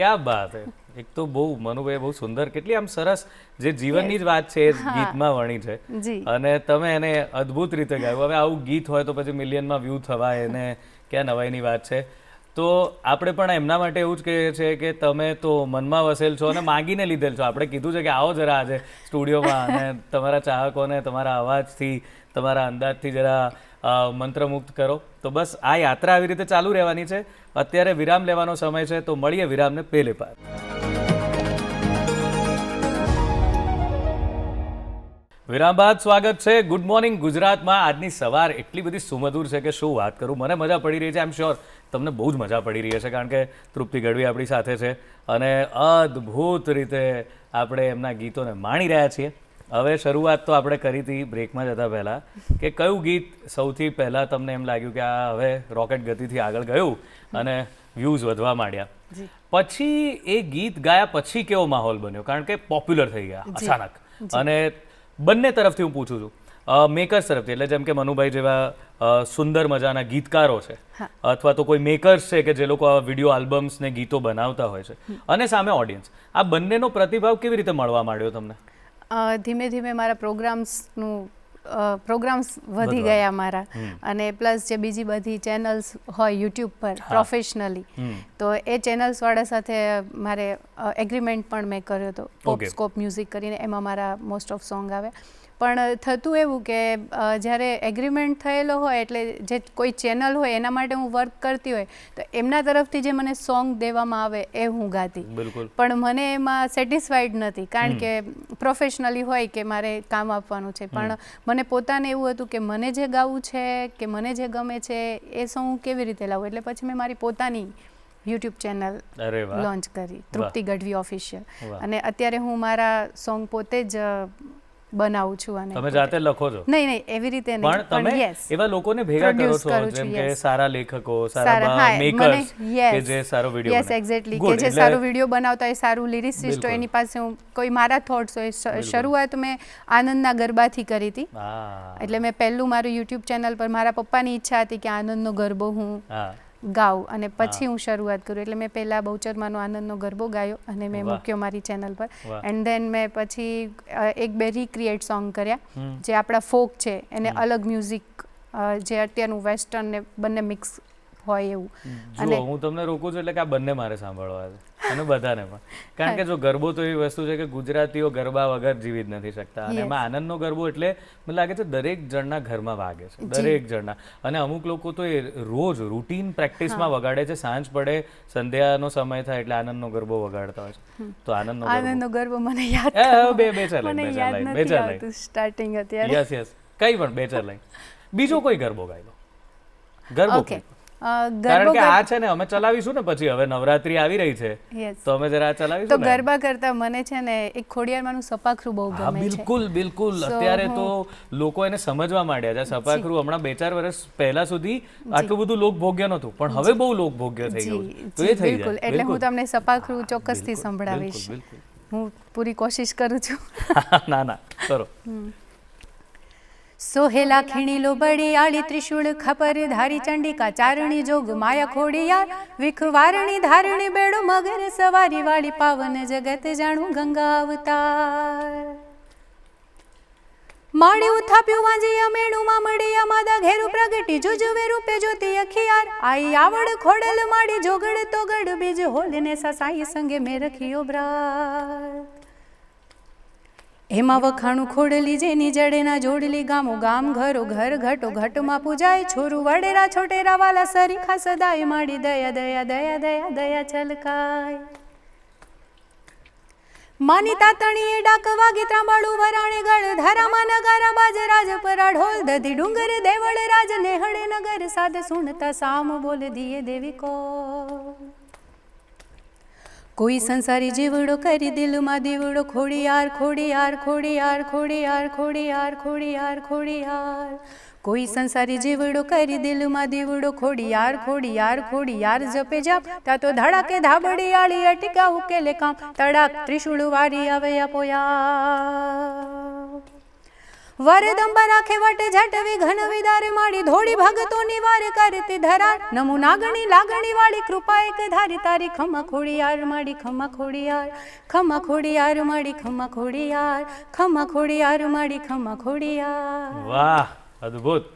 ક્યાં બાત હે! એક તો બહુ મનુભાઈ બહુ સુંદર, કેટલી આમ સરસ જે જીવનની જ વાત છે એ ગીતમાં વણી છે, જી. અને તમે એને અદ્ભુત રીતે ગાયું. હવે આવું ગીત હોય તો પછી મિલિયનમાં વ્યૂ થવા એને ક્યાં નવાઈની વાત છે. તો આપણે પણ એમના માટે એવું જ કહીએ છીએ કે તમે તો મનમાં વસેલ છો અને માગીને લીધેલ છો. આપણે કીધું છે કે આવો જરા આજે સ્ટુડિયોમાં અને તમારા ચાહકોને તમારા અવાજથી, તમારા અંદાજથી જરા મંત્રમુગ્ધ કરો. તો બસ આ યાત્રા આવી રીતે ચાલુ રહેવાની છે. અત્યારે વિરામ લેવાનો સમય છે, તો મળીએ વિરામને પહેલે પાર. વિરામ બાદ સ્વાગત છે ગુડ મોર્નિંગ ગુજરાતમાં. આજની સવાર એટલી બધી સુમધુર છે કે શું વાત કરું. મને મજા પડી રહી છે, આઈ એમ શ્યોર તમને બહુ જ મજા પડી રહી છે, કારણ કે તૃપ્તિ ગઢવી આપણી સાથે છે અને અદ્ભુત રીતે આપણે એમના ગીતોને માણી રહ્યા છીએ. હવે શરૂઆત તો આપણે કરી હતી બ્રેકમાં જતા પહેલાં કે કયું ગીત સૌથી પહેલાં તમને એમ લાગ્યું કે આ હવે રોકેટ ગતિથી આગળ ગયું અને વ્યૂઝ વધવા માંડ્યા, પછી એ ગીત ગાયા પછી કેવો માહોલ બન્યો? કારણ કે પોપ્યુલર થઈ ગયા અચાનક. અને બંને તરફથી હું પૂછું છું, મેકર્સ તરફથી, એટલે જેમ કે મનુભાઈ જેવા સુંદર મજાના ગીતકારો છે, અથવા તો કોઈ મેકર્સ છે કે જે લોકો આ વિડીયો આલ્બમ્સ ને ગીતો બનાવતા હોય છે, અને સામે ઓડિયન્સ, આ બંનેનો પ્રતિભાવ કેવી રીતે મળવા માંડ્યો તમને? ધીમે ધીમે મારા પ્રોગ્રામ્સ વધી ગયા મારા, અને પ્લસ જે બીજી બધી ચેનલ્સ હોય યુટ્યુબ પર પ્રોફેશનલી, તો એ ચેનલ્સવાળા સાથે મારે એગ્રીમેન્ટ પણ મેં કર્યો હતો, પોપસ્કોપ મ્યુઝિક કરીને, એમાં મારા મોસ્ટ ઓફ સોંગ આવે. પણ થતું એવું કે જ્યારે એગ્રીમેન્ટ થયેલો હોય, એટલે જે કોઈ ચેનલ હોય એના માટે હું વર્ક કરતી હોય, તો એમના તરફથી જે મને સોંગ દેવામાં આવે એ હું ગાતી, પણ મને એમાં સેટિસ્ફાઈડ નથી, કારણ કે પ્રોફેશનલી હોય કે મારે કામ આપવાનું છે, પણ મને પોતાને એવું હતું કે મને જે ગાવું છે કે મને જે ગમે છે એ સોંગ હું કેવી રીતે લાવું. એટલે પછી મેં મારી પોતાની યુટ્યુબ ચેનલ અરે વાહ લોન્ચ કરી, તૃપ્તિ ગઢવી ઓફિશિયલ. વાહ. અને અત્યારે હું મારા સોંગ પોતે જ બનાવું છું. અને તમે જાતે લખો છો? નહીં એવી રીતે નહીં, પણ તમે yes, એવા લોકોને ભેગા કરો produce છો કરું જેમ છું, કે yes. સારા લેખકો, સારા, સારા હા, મેકર્સ મને, કે yes, જે સારો વિડિયો yes, exactly, કે જે સારો વિડીયો બનાવતા હોય, સારું લિરિસિસ્ટ હોય, એની પાસે હું કોઈ મારા થોટ્સ હોય. શરૂઆત મેં આનંદના ગરબાથી કરી હતી. એટલે મેં પહેલું મારું યુટ્યુબ ચેનલ પર મારા પપ્પાની ઈચ્છા હતી કે આનંદનો ગરબો હું ગાઉં, અને પછી હું શરૂઆત કરું. એટલે મેં પહેલાં બહુચરમાનો આનંદનો ગરબો ગાયો અને મેં મૂક્યો મારી ચેનલ પર. એન્ડ ધેન મેં પછી એક બે રીક્રિએટ સોંગ કર્યા જે આપણા ફોક છે એને અલગ મ્યુઝિક, જે અત્યારનું વેસ્ટર્ન ને બંને મિક્સ હોય એવું. અને હું તમને રોકું છું એટલે કે આ બંને મારે સાંભળવા છે અને બધાને પણ, કારણ કે જો ગરબો તો એવી વસ્તુ છે કે ગુજરાતીઓ ગરબા વગર જીવી જ નથી શકતા. અને એમાં આનંદનો ગરબો એટલે મને લાગે છે દરેક જણના ઘરમાં વાગે છે, દરેક જણના. અને અમુક લોકો તો એ રોજ રૂટીન પ્રેક્ટિસમાં વગાડે છે, સાંજ પડે સંધ્યાનો સમય થાય એટલે આનંદનો ગરબો વગાડતા હોય છે. તો આનંદનો ગરબો મને યાદ બે ચાર લાઈન સ્ટાર્ટિંગ અત્યારે. યસ યસ, કઈ પણ બે ચાર લાઈન. બીજો કોઈ ગરબો ગાઈ લો, ગરબો. કારણ કે આ છે ને અમે ચલાવીશું ને પછી, હવે નવરાત્રી આવી રહી છે તો અમે જરા ચલાવીશું. તો ગરબા કરતા મને છે ને એક ખોડિયારમાંનું સપાખરું બહુ ગમે છે. બિલકુલ બિલકુલ, અત્યારે તો લોકો એને સમજવા માંડ્યા છે. સપાખરું હમણાં 2-4 વર્ષ પહેલા સુધી આટલું બધું લોકભોગ્ય નહોતું, પણ હવે બહુ લોકભોગ્ય થઈ ગયું. તો એ થઈ જાય. એટલે હું તમને સપાખરું ચોક્કસથી સંભળાવીશ. હું પૂરી કોશિશ કરું છું. ના ના, કરો. સોહેલા ખીણીલો બળિયાળી ત્રિશુળ ખપર ધારી ચંડિકા ચારણી જોગ માયા ખોડિયાર વિખવારણી ધારણી બેડો મગર સવારી વાળી પાવન જગત જાણું ગંગા અવતાર. માળી ઉથાપ્યું વાંજિયા મેણું મામડિયા માદા ઘેરું પ્રગટી જુજુવે રૂપે જ્યોતિ અખિયાર આઈ આવડ ખોડલ માડી જોગડ તોગડ બીજ હોલને સાસાઈ સંગે મેં રખ્યો બ્રાત. એમાં વખાણું ખોડલી જેની જડેના જોડલી ગામો ગામ ઘરો ઘર ઘટો ઘટમાં પૂજાય છોરું વડેરા છોટેરા વાલા સરીખા સદાય માડી દયા દયા દયા દયા દયા છલકાય. માની તાતણીએ ડાક વાગે ત્રાંબાળું વરાણે ગળ ધરામાં નગારા બાજ રાજ પરા ઢોલ દધી ડુંગર દેવળ રાજ નેહળે નગર સાધ સુણતા સામ બોલ દિયે દેવી કો. કોઈ સંસારી જીવડો કરી દિલમાં દીવડો ખોડિયાર ખોડિયાર ખોડિયાર ખોડિયાર ખોડિયાર ખોડિયાર ખોડિયાર. કોઈ સંસારી જીવડો કરી દિલમાં દીવડો ખોડિયાર ખોડિયાર ખોડિયાર જપે જાપ તા તો ધડાકે ધાબડી આળી અટકા ઉકેલે કામ તડાક ત્રિશુળ વારી આવે અપોયા. વરદંબા રાખે વટ ઝટવી ઘન વિદારે માડી ધોળી ભગતોની વાર કરતી ધરાર નમુ નાગણી લાગણી વાળી કૃપા એક ધારી તારી ખમા ખોડિયાર માડી ખમા ખોડિયાર ખમા ખોડિયાર માડી ખમા ખોડિયાર ખમા ખોડિયાર માડી ખમા ખોડિયાર. વાહ, અદ્ભુત.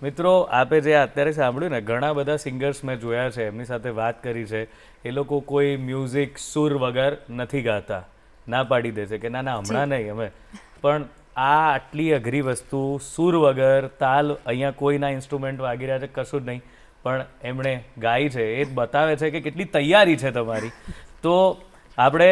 મિત્રો, આપે જે અત્યારે સાંભળ્યું ને, ઘણા બધા સિંગર્સ મેં જોયા છે, એમની સાથે વાત કરી છે, એ લોકો કોઈ મ્યુઝિક સુર વગર નથી ગાતા, ના પાડી દે છે કે ના ના હમણાં નહીં અમે. પણ આ આટલી અઘરી વસ્તુ સુર વગર, તાલ અહીંયા કોઈના ઇન્સ્ટ્રુમેન્ટ વાગી રહ્યા છે કશું જ નહીં, પણ એમણે ગાઈ છે. એ બતાવે છે કે કેટલી તૈયારી છે તમારી. તો આપણે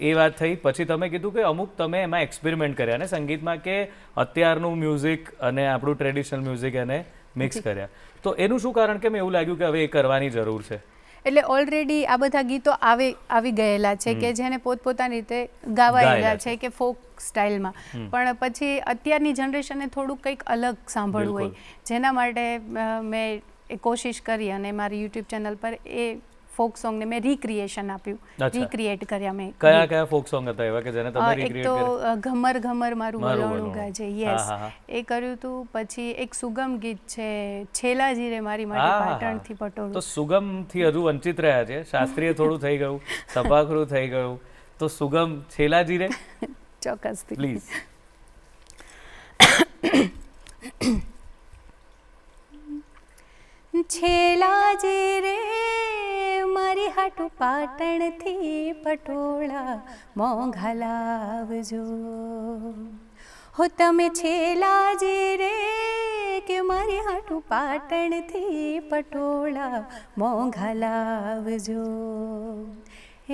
એ વાત થઈ. પછી તમે કીધું કે અમુક તમે એમાં એક્સપેરિમેન્ટ કર્યા ને સંગીતમાં, કે અત્યારનું મ્યુઝિક અને આપણું ટ્રેડિશનલ મ્યુઝિક એને મિક્સ કર્યા. તો એનું શું કારણ કે મેં એવું લાગ્યું કે હવે એ કરવાની જરૂર છે? એટલે ઓલરેડી આ બધા ગીતો આવી ગયેલા છે કે જેને પોતપોતાની રીતે ગાવાયેલા છે કે ફોક સ્ટાઇલમાં, પણ પછી અત્યારની જનરેશનને થોડુંક કંઈક અલગ સાંભળવું હોય, જેના માટે મેં એ કોશિશ કરી અને મારી યુટ્યુબ ચેનલ પર એ ફોક સોંગને મેં રીક્રિએશન આપ્યું, રીક્રિએટ કર્યા મેં. કયા કયા ફોક સોંગ હતા એવા કે જેને તમે રીક્રિએટ કર્યા? એક તો ઘમર ઘમર મારું વલોણું ગાજે, યસ, એ કર્યું હતું. પછી એક સુગમ ગીત છે છેલાજી રે મારી માટે પાટણથી પટોળું. તો સુગમ થી હજુ વંચિત રહ્યા છે. શાસ્ત્રીય થોડું થઈ ગયું, સપાખરું થઈ ગયું, તો સુગમ છેલાજી રે ચોક્કસથી પ્લીઝ. છેલાજી રે મારી હાટું પાટણથી પટોળા મોંઘા લાવજો હો તમે છેલાજી રે કે મારી હાટું પાટણથી પટોળા મોંઘા લાવજો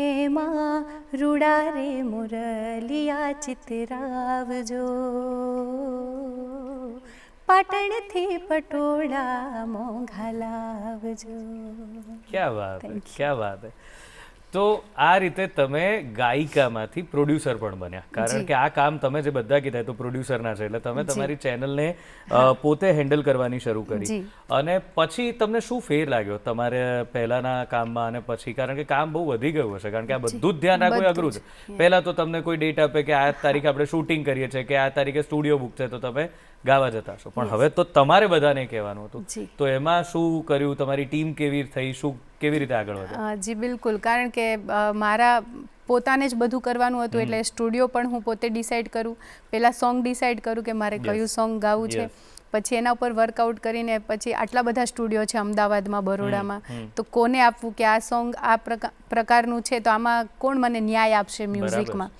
એમાં રૂડા રે મુરલિયા ચિતરાવજો પાટણથી પટોળા મોંઘા લાવજો. ક્યાં વાત હે, ક્યાં વાત હે. તો આ રીતે તમે ગાયિકામાંથી પ્રોડ્યુસર પણ બન્યા, કારણ કે આ કામ તમે જે બધા કીધા તો પ્રોડ્યુસરના છે, એટલે તમે તમારી ચેનલને પોતે હેન્ડલ કરવાની શરૂ કરી. અને પછી તમને શું ફેર લાગ્યો તમારે પહેલાના કામમાં અને પછી? કારણ કે કામ બહુ વધી ગયું હશે, કારણ કે આ બધું જ ધ્યાન રાખવું અઘરું છે. પહેલા તો તમને કોઈ ડેટ આપે કે આ તારીખે આપણે શૂટિંગ કરીએ છીએ કે આ તારીખે સ્ટુડિયો બુક છે, તો તમે ગાવા જતા હશો. પણ હવે તો તમારે બધાને કહેવાનું હતું, તો એમાં શું કર્યું? તમારી ટીમ કેવી થઈ? શું કેવી રીતે આગળ વધ્યા? જી બિલકુલ, કારણ કે મારા પોતાને જ બધું કરવાનું હતું, એટલે સ્ટુડિયો પણ હું પોતે ડિસાઈડ કરું. પહેલાં સોંગ ડિસાઈડ કરું કે મારે કયું સોંગ ગાવું છે, પછી એના ઉપર વર્કઆઉટ કરીને પછી આટલા બધા સ્ટુડિયો છે અમદાવાદમાં, બરોડામાં, તો કોને આપવું કે આ સોંગ આ પ્રકારનું છે, તો આમાં કોણ મને ન્યાય આપશે મ્યુઝિકમાં.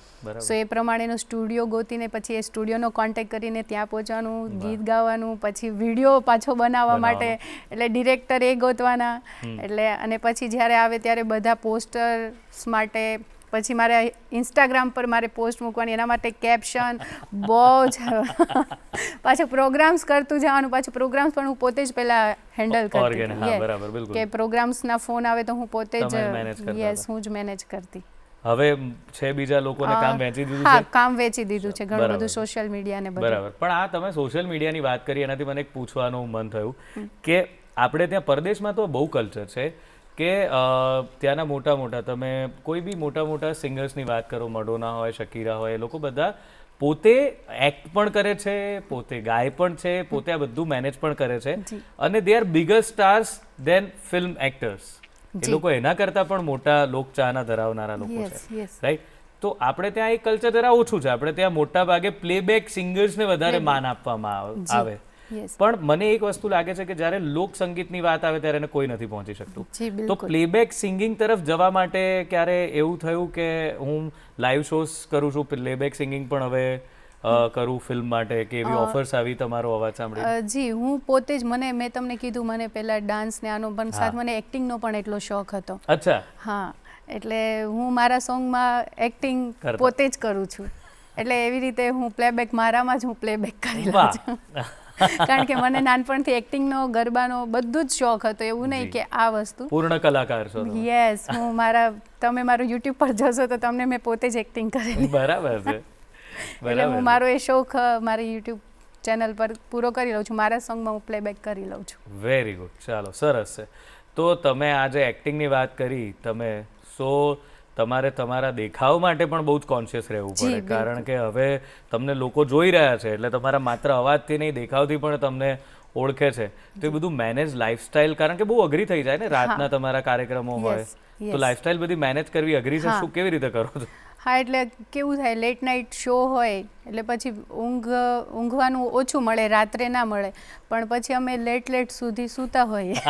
સો એ પ્રમાણેનો સ્ટુડિયો ગોતીને પછી એ સ્ટુડિયોનો કોન્ટેક્ટ કરીને ત્યાં પહોંચવાનું, ગીત ગાવાનું, પછી વિડીયો પાછો બનાવવા માટે એટલે ડિરેક્ટર એ ગોતવાના. એટલે અને પછી જ્યારે આવે ત્યારે બધા પોસ્ટર્સ માટે પછી મારે ઇન્સ્ટાગ્રામ પર મારે પોસ્ટ મૂકવાની, એના માટે કેપ્શન બહુ જ પાછું પ્રોગ્રામ્સ કરતું જવાનું. પાછું પ્રોગ્રામ્સ પણ હું પોતે જ પહેલાં હેન્ડલ કરતી, કે પ્રોગ્રામ્સના ફોન આવે તો હું પોતે જ હું જ મેનેજ કરતી. હવે છે બીજા લોકોને કામ વેચી દીધું છે? હા, કામ વેચી દીધું છે, ઘણું બધું સોશિયલ મીડિયાને બધું. બરાબર. પણ આ તમે સોશિયલ મીડિયાની વાત કરી, એનાથી મને એક પૂછવાનું મન થયું કે આપણે ત્યાં પરદેશમાં તો બહુ કલ્ચર છે કે ત્યાંના મોટા મોટા, તમે કોઈ બી મોટા મોટા સિંગર્સની વાત કરો, મડોના હોય, શકીરા હોય, એ લોકો બધા પોતે એક્ટ પણ કરે છે, પોતે ગાય પણ છે, પોતે આ બધું મેનેજ પણ કરે છે, અને they are bigger stars than film actors. એ લોકો એના કરતાં પણ મોટા લોકચાહના ધરાવનારા લોકો છે, રાઈટ? તો આપણે ત્યાં એક કલ્ચર જરા ઓછું છે. આપણે ત્યાં મોટા ભાગે પ્લેબેક સિંગર્સને વધારે માન આપવામાં આવે. પણ મને એક વસ્તુ લાગે છે કે જ્યારે લોક સંગીતની વાત આવે ત્યારે એને કોઈ નથી પહોંચી શકતું. તો પ્લેબેક સિંગિંગ તરફ જવા માટે ક્યારે એવું થયું કે હું લાઈવ શોઝ કરું છું, પ્લેબેક સિંગિંગ પણ હવે કરું ફિલ્મ માટે, કે એવી ઓફર્સ આવી તમારો અવાજ સાંભળી? જી, હું પોતે જ, મેં તમને કીધું, મને પહેલા ડાન્સ ને આનો પણ સાથે મને એક્ટિંગનો પણ એટલો શોખ હતો. અચ્છા. હા, એટલે હું મારા સોંગમાં એક્ટિંગ પોતે જ કરું છું. એટલે એવી રીતે હું પ્લેબેક, મારામાં જ હું પ્લેબેક કરી લઉં છું. કારણ કે મને નાનપણથી એક્ટિંગનો, ગરબાનો બધું જ શોખ હતો. એવું નહીં કે આ વસ્તુ પૂર્ણ કલાકાર છો. યસ, હું તમે મારું યુટ્યુબ પર જોશો તો તમને મેં પોતે જ એક્ટિંગ કરેલી. બરાબર છે. એટલે હું મારો એ શોખ મારી યુટ્યુબ ચેનલ પર પૂરો કરી લઉં છું. મારા સોંગમાં હું પ્લેબેક કરી લઉં છું. Very good. ચાલો, સરસ છે. તો તમે આજે એક્ટિંગની વાત કરી, તમે તમારે તમારા દેખાવ માટે પણ બહુ જ કોન્શિયસ રહેવું પડે, કારણ કે હવે તમને લોકો જોઈ રહ્યા છે, એટલે તમારા માત્ર અવાજથી નહીં, દેખાવથી પણ તમને ઓળખે છે. તો એ બધું મેનેજ, લાઈફસ્ટાઈલ, કારણ કે બહુ અઘરી થઈ જાય ને, રાતના તમારા કાર્યક્રમો હોય, તો લાઈફસ્ટાઈલ બધી મેનેજ કરવી અઘરી છે. શું, કેવી રીતે કરો છો? હા, એટલે કેવું થાય, લેટ નાઇટ શો હોય એટલે પછી ઊંઘવાનું ઓછું મળે, રાત્રે ના મળે, પણ પછી અમે લેટ સુધી સૂતા હોઈએ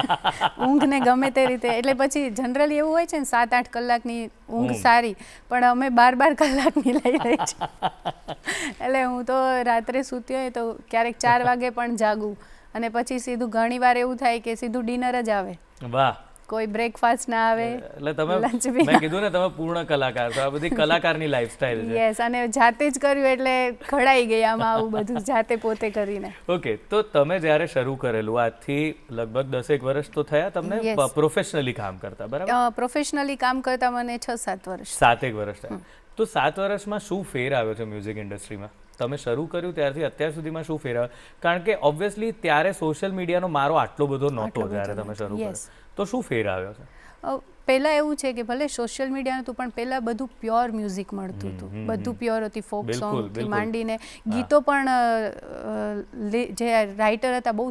ઊંઘને ગમે તે રીતે. એટલે પછી જનરલી એવું હોય છે ને, 7-8 કલાકની ઊંઘ સારી, પણ અમે 12 કલાકની લઈ રહી છીએ. એટલે હું તો રાત્રે સૂતી હોય તો ક્યારેક 4 વાગે પણ જાગું, અને પછી સીધું ઘણીવાર એવું થાય કે સીધું ડિનર જ આવે. વાહ. કોઈ બ્રેકફાસ્ટ ના આવે. એટલે તમે, મેં કીધું ને, તમે પૂર્ણ કલાકાર છો. આ બધી કલાકારની લાઈફસ્ટાઈલ છે. યસ, અને જાતે જ કર્યું એટલે ઘડાઈ ગઈ આમાં, આવું બધું જાતે પોતે કરીને. ઓકે, તો તમે જ્યારે શરૂ કરેલું, આજથી લગભગ 10 વર્ષ તો થયા તમને પ્રોફેશનલી કામ કરતા, બરાબર? પ્રોફેશનલી કામ કરતા મને 6-7 વર્ષ. 7 વર્ષ થયા. તો 7 વર્ષમાં શું ફેર આવ્યો છે મ્યુઝિક ઇન્ડસ્ટ્રીમાં? તમે શરૂ કર્યું ત્યારથી અત્યાર સુધીમાં શું ફેર આવ્યો? કારણ કે ઓબ્વિયસલી ત્યારે સોશિયલ મીડિયાનો મારો આટલો બધો નહોતો જ્યારે તમે શરૂ કર્યું, તો શું ફેર આવ્યો છે? પહેલાં એવું છે કે ભલે સોશિયલ મીડિયા નહોતું, પણ પહેલાં બધું પ્યોર મ્યુઝિક મળતું હતું. બધું પ્યોર હતી, ફોક સોંગથી માંડીને ગીતો પણ જે રાઇટર હતા બહુ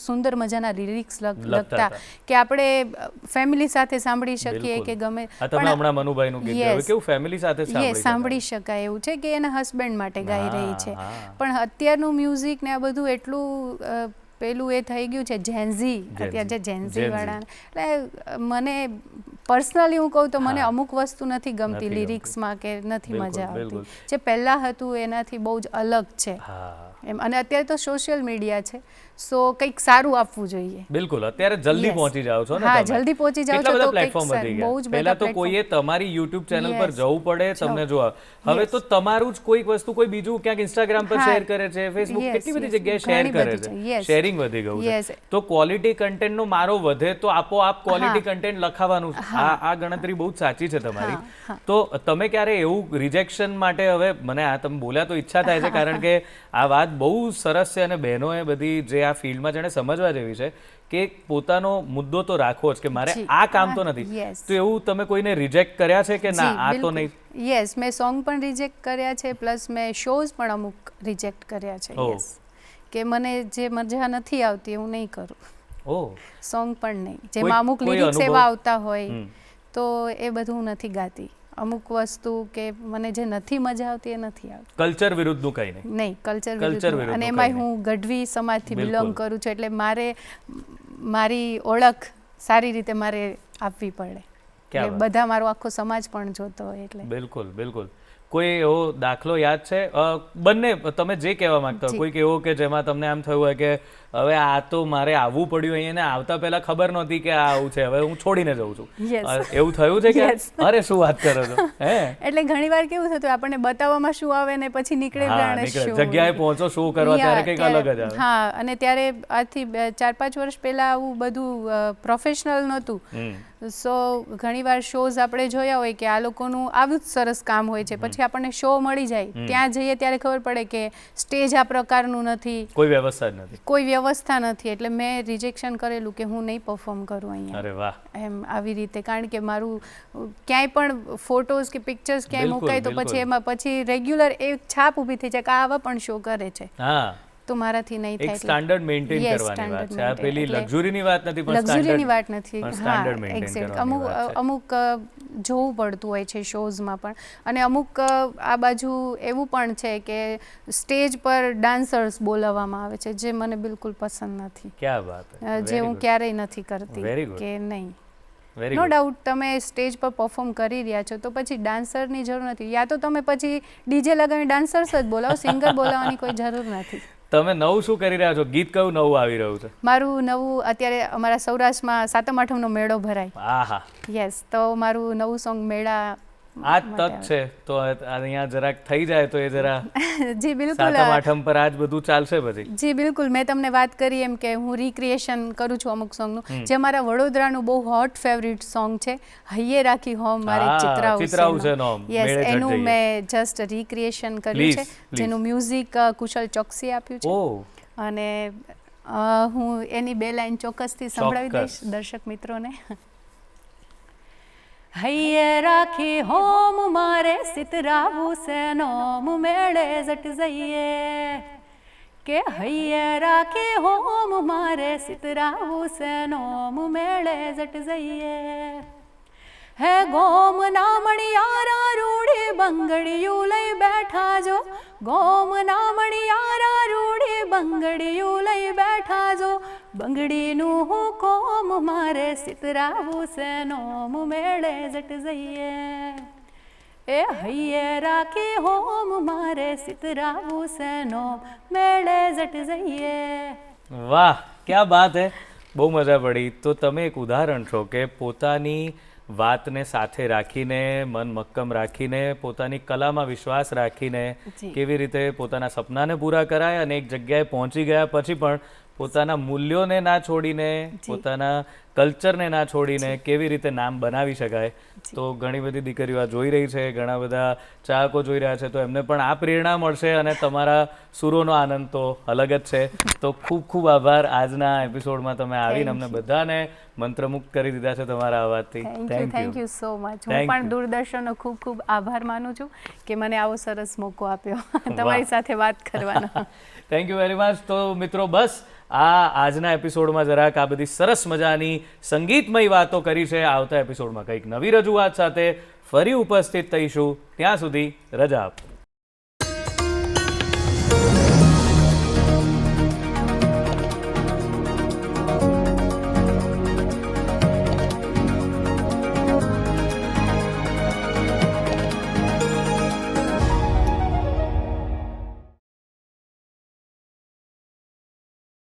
સુંદર મજાના લિરિક્સ લખતા, કે આપણે ફેમિલી સાથે સાંભળી શકીએ કે ગમે. તમે હમણાં મનુભાઈનું ગીત ગાયું, કેવું ફેમિલી સાથે સાંભળી શકાય એવું છે કે એના હસબન્ડ માટે ગાઈ રહી છે. પણ અત્યારનું મ્યુઝિક ને આ બધું એટલું પેલું એ થઈ ગયું છે, જેન્ઝી, અત્યારે જે જેન્ઝી વાળા. એટલે મને પર્સનલી હું કહું તો મને અમુક વસ્તુ નથી ગમતી લિરિક્સમાં, કે નથી મજા આવતી. જે પહેલાં હતું એનાથી બહુ જ અલગ છે. એમ. અને અત્યારે તો સોશિયલ મીડિયા છે, સો કંઈક સારું આપવું જોઈએ. બિલકુલ, અત્યારે જલ્દી Yes. પહોંચી જાઓ છો ને હા, તમે. જલ્દી પહોંચી જાઓ કેટલા છો બધા તો કંઈક પ્લેટફોર્મ વધી બહુ જ ગયા. બધા પહેલા તો platform. કોઈએ તમારી યુટ્યુબ ચેનલ પર Yes. જવું પડે તમને જોવા. હવે તો તમારું જ કોઈક વસ્તુ કોઈ બીજું ક્યાંક ઇન્સ્ટાગ્રામ પર હા. શેર કરે છે, ફેસબુક Yes, કેટલી બધી yes. જગ્યાએ શેર ઘણી કરે બધી છે. છે. Yes. શેરિંગ વધી ગયું છે. Yes. તો ક્વોલિટી કન્ટેન્ટનો મારો વધે તો આપોઆપ ક્વોલિટી હા. કન્ટેન્ટ લખાવાનું. આ ગણતરી બહુ જ સાચી છે તમારી. હા. તો તમે ક્યારે એવું રિજેક્શન માટે, હવે મને આ તમે બોલ્યા તો ઈચ્છા થાય છે, કારણ કે આ વાત બહુ સરસ છે અને બહેનોએ બધી જે આ ફિલ્ડમાં જેને સમજવા જેવી છે કે પોતાનો મુદ્દો તો રાખવો જ, કે મારે જી. આ કામ તો નથી. Yes. તો એવું તમે કોઈને રિજેક્ટ કર્યા છે કે ના આ તો નહીં? યસ, મેં સોંગ પણ રિજેક્ટ કર્યા છે, પ્લસ મેં શોઝ પણ અમુક રિજેક્ટ કર્યા છે. ઓહ. યસ, કે મને જે મજા નથી આવતી હું નહીં કરું, ઓહ, સોંગ પણ નહીં. જેમાં અમુક કોઈ લિરિક્સ અનુભવ? એવા આવતા હોય હમ. તો એ બધું હું નથી ગાતી. અમુક વસ્તુ કે મને જે નથી મજા આવતી એ નથી આવતી. કલ્ચર વિરુદ્ધનું કંઈ નહીં. નહીં, કલ્ચર Culture વિરુદ્ધ. વિરુદ્ધનું અને કંઈ એમાંય નહીં. હું ગઢવી સમાજથી બિલકુલ. બિલોંગ કરું છું, એટલે મારે મારી ઓળખ સારી રીતે મારે આપવી પડે. ક્યાં એટલે વાત. બધા મારો આખો સમાજ પણ જોતો હોય એટલે. બિલકુલ બિલકુલ. કોઈ એવો દાખલો યાદ છે? બંને તમે જે કહેવા માંગતા હોય, જી. કોઈક એવો કે જેમાં તમને આમ થયું હોય કે હવે આ તો મારે આવવું પડ્યું અહીંયા ને આવતા પહેલા ખબર નહોતી કે આ આવું છે, હવે હું છોડીને જઉં છું. Yes. એવું થયું છે કે? Yes. અરે શું વાત કરો છો? હે? એટલે ઘણીવાર કેવું થતું આપણને બતાવવામાં શું આવે ને પછી નીકળે હા, જાણે નીકળે. શું. જગ્યાએ પહોંચો શું કરવા ત્યારે Yeah, કંઈક અલગ જ આવે. હા, અને ત્યારે આજથી 4-5 વર્ષ પહેલા આવું બધું પ્રોફેશનલ નહોતું. હમ. સો ઘણીવાર શોઝ આપણે જોયા હોય કે આ લોકોનું આવું જ સરસ કામ હોય છે, પછી આપણને શો મળી જાય, ત્યાં જઈએ ત્યારે ખબર પડે કે સ્ટેજ આ પ્રકારનું નથી, કોઈ વ્યવસ્થા જ નથી. કોઈ વ્યવસ્થા નથી. એટલે મેં રિજેક્શન કરેલું કે હું નહીં પરફોર્મ કરું અહીંયા, અરે વાહ. એમ આવી રીતે. કારણ કે મારું ક્યાંય પણ ફોટોઝ કે પિક્ચર્સ ક્યાંય બિલકુલ, મુકાય તો બિલકુલ. પછી એમાં પછી રેગ્યુલર એક છાપ ઊભી થઈ જાય કે આ આવા પણ શો કરે છે, હા, તો મારાથી નહીં એક થાય. સ્ટાન્ડર્ડ મેન્ટેન Yes, કરવાની વાત standard છે. આ maintain. પેલી એટલે લક્ઝરીની વાત નથી, પણ લક્ઝરીની standard- વાત નથી. પણ હા, standard maintain exact. કરવાની વાત છે. અમુક જોવું પડતું હોય છે શોઝમાં પણ. અને અમુક આ બાજુ એવું પણ છે કે સ્ટેજ પર ડાન્સર્સ બોલાવવામાં આવે છે, જે મને બિલકુલ પસંદ નથી. ક્યાં વાત છે. જે હું ક્યારેય નથી કરતી. Very good. કે નહીં, વેરી નો ગુડ. ડાઉટ તમે સ્ટેજ પર પરફોર્મ કરી રહ્યા છો તો પછી ડાન્સરની જરૂર નથી. યા તો તમે પછી ડીજે લગાવીને ડાન્સર્સ જ બોલાવો, સિંગર બોલાવવાની કોઈ જરૂર નથી. તમે નવું શું કરી રહ્યા છો? ગીત કયું નવું આવી રહ્યું છે? મારું નવું અત્યારે અમારા સૌરાષ્ટ્રમાં સાતમ આઠમનો મેળો ભરાય. આહા, યસ, તો મારું નવું સોંગ મેળા આ જ તક છે. તો અહીંયા જરાક થઈ જાય તો એ જરા જી બિલકુલ. સાતમ આઠમ પર આજ બધું ચાલશે પછી. જી બિલકુલ. મેં તમને વાત કરી એમ કે હું રિક્રિએશન કરું છું અમુક સોંગનું, જે મારા વડોદરાનું બહુ હોટ ફેવરિટ સોંગ છે, હૈયે રાખી હોમ મારે હા, ચિત્રાઉ ચિત્રાઉ છે છે નોમ. યસ, મેળે એનું ચઢ જઈએ. મેં જસ્ટ રિક્રિએશન કર્યું Please, છે, please. જેનું મ્યુઝિક કુશલ ચોકસીએ આપ્યું છે. ઓહ, અને હું એની 2 લાઈન ચોક્કસથી સંભળાવી દઈશ ચોક્કસ. દર્શક મિત્રોને. હૈયે રાખી હોમ મારે સિતરાવું છે નોમ મેળે જટ જઈએ, કે હૈયે રાખી હોમ મારે સિતરાવું છે નોમ મેળે જટ જઈએ. હે ગોમ નામણિયારા રૂડી બંગડીયું લઈ બેઠા જો, ગોમ નામણિયારા રૂડી બંગડીયું લઈ બેઠા જો, બંગડીનું હું કોમ મારે સિતરાવું છે નોમ મેળે જટ જઈએ, એ હૈયે રાખી હોમ મારે સિતરાવું છે નોમ મેળે જટ જઈએ. વાહ, ક્યાં બાત હે. બહુ મજા પડી. તો તમે એક ઉદાહરણ છો કે પોતાની વાતને સાથે રાખીને, મન મક્કમ રાખીને, પોતાની કલામાં વિશ્વાસ રાખીને જી. કેવી રીતે પોતાના સપનાને પૂરા કરાય અને એક જગ્યાએ પહોંચી ગયા પછી પણ પોતાના મૂલ્યોને ના છોડીને, પોતાના કલ્ચરને ના છોડીને કેવી રીતે નામ બનાવી શકાય. તો ઘણી બધી દીકરીઓ આ જોઈ રહી છે, ઘણા બધા ચાહકો જોઈ રહ્યા છે, તો એમને પણ આ પ્રેરણા મળશે અને તમારા સુરોનો આનંદ તો અલગ જ છે. તો ખૂબ ખૂબ આભાર. આજના એપિસોડમાં તમે આવીને અમને બધાને મંત્રમુગ્ધ કરી દીધા છે તમારા અવાજથી. Thank you so much. હું Thank પણ you. દૂરદર્શનનો ખૂબ ખૂબ આભાર માનું છું કે મને આવો સરસ મોકો આપ્યો તમારી સાથે વાત કરવાનો. Thank you very much. તો મિત્રો, બસ આજના એપિસોડમાં જરાક આ બધી સરસ મજાની સંગીતમય વાતો કરી છે. આવતા એપિસોડમાં કંઈક નવી રજૂઆત સાથે ફરી ઉપસ્થિત થઈશું. ત્યાં સુધી રજા આપો.